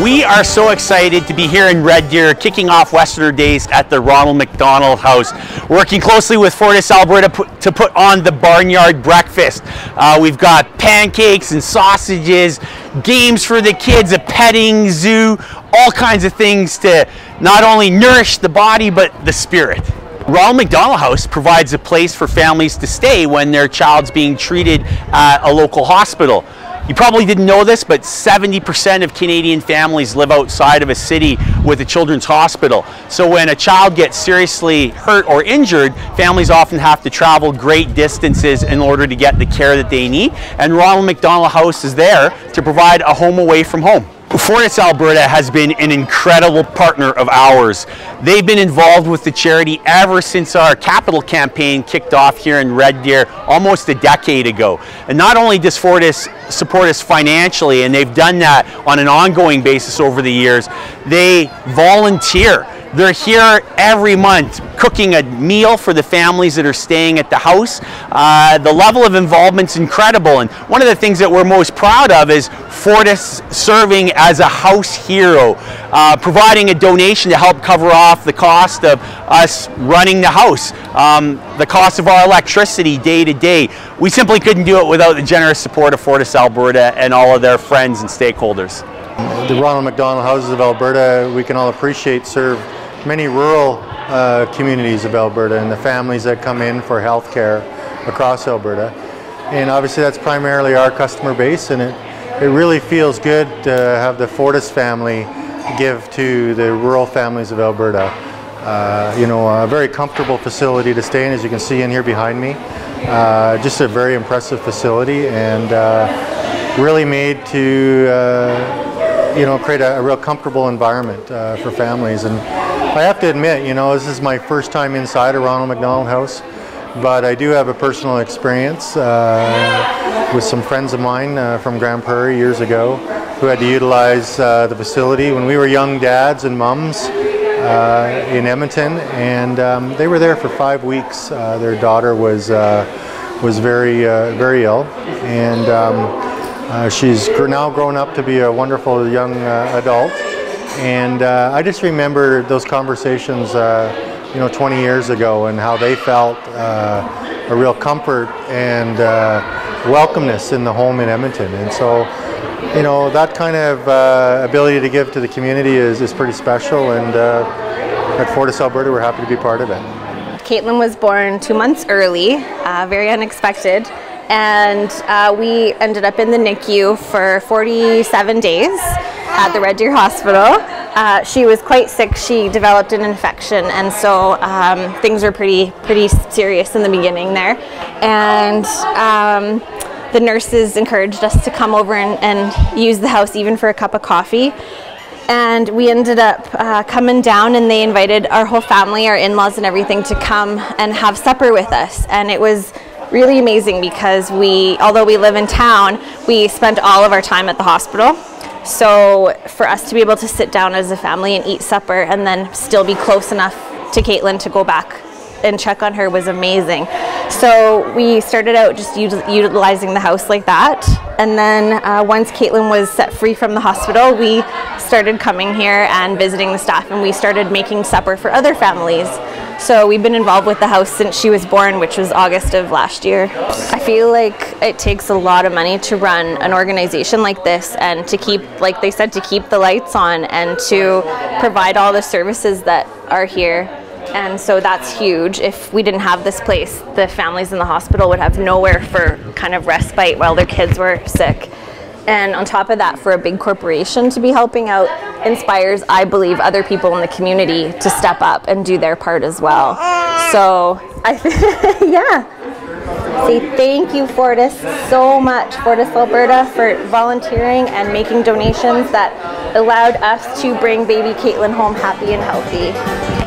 We are so excited to be here in Red Deer, kicking off Westerner Days at the Ronald McDonald House, working closely with FortisAlberta to put on the Barnyard Breakfast. We've got pancakes and sausages, games for the kids, a petting zoo, all kinds of things to not only nourish the body but the spirit. Ronald McDonald House provides a place for families to stay when their child's being treated at a local hospital. You probably didn't know this, but 70% of Canadian families live outside of a city with a children's hospital. So when a child gets seriously hurt or injured, families often have to travel great distances in order to get the care that they need. And Ronald McDonald House is there to provide a home away from home. FortisAlberta has been an incredible partner of ours. They've been involved with the charity ever since our capital campaign kicked off here in Red Deer almost a decade ago. And not only does Fortis support us financially, and they've done that on an ongoing basis over the years, they volunteer. They're here every month cooking a meal for the families that are staying at the house. The level of involvement's incredible, and one of the things that we're most proud of is Fortis serving as a house hero, providing a donation to help cover off the cost of us running the house, the cost of our electricity day to day. We simply couldn't do it without the generous support of FortisAlberta and all of their friends and stakeholders. The Ronald McDonald Houses of Alberta, we can all appreciate, serve many rural communities of Alberta and the families that come in for health care across Alberta. And obviously that's primarily our customer base, and it really feels good to have the Fortis family give to the rural families of Alberta. You know, a very comfortable facility to stay in, as you can see in here behind me. Just a very impressive facility, and really made to you know, create a real comfortable environment for families. And I have to admit, you know, this is my first time inside a Ronald McDonald House, but I do have a personal experience with some friends of mine from Grand Prairie years ago who had to utilize the facility when we were young dads and mums in Edmonton, and they were there for 5 weeks. Their daughter was very ill, and she's now grown up to be a wonderful young adult. And I just remember those conversations, you know, 20 years ago, and how they felt a real comfort and welcomeness in the home in Edmonton. And so, you know, that kind of ability to give to the community is pretty special, and at FortisAlberta we're happy to be part of it. Caitlin was born 2 months early, very unexpected, and we ended up in the NICU for 47 days at the Red Deer Hospital. She was quite sick. She developed an infection, and so things were pretty serious in the beginning there. And the nurses encouraged us to come over and use the house even for a cup of coffee. And we ended up coming down, and they invited our whole family, our in-laws and everything, to come and have supper with us. And it was really amazing because although we live in town, we spent all of our time at the hospital. So for us to be able to sit down as a family and eat supper and then still be close enough to Caitlin to go back and check on her was amazing. So we started out just utilizing the house like that. And then once Caitlin was set free from the hospital, we started coming here and visiting the staff, and we started making supper for other families. So we've been involved with the house since she was born, which was August of last year. I feel like it takes a lot of money to run an organization like this, and to keep, like they said, to keep the lights on and to provide all the services that are here. And so that's huge. If we didn't have this place, the families in the hospital would have nowhere for kind of respite while their kids were sick. And on top of that, for a big corporation to be helping out inspires, I believe, other people in the community to step up and do their part as well. So I think, yeah. Say thank you, Fortis, so much, FortisAlberta, for volunteering and making donations that allowed us to bring baby Caitlin home happy and healthy.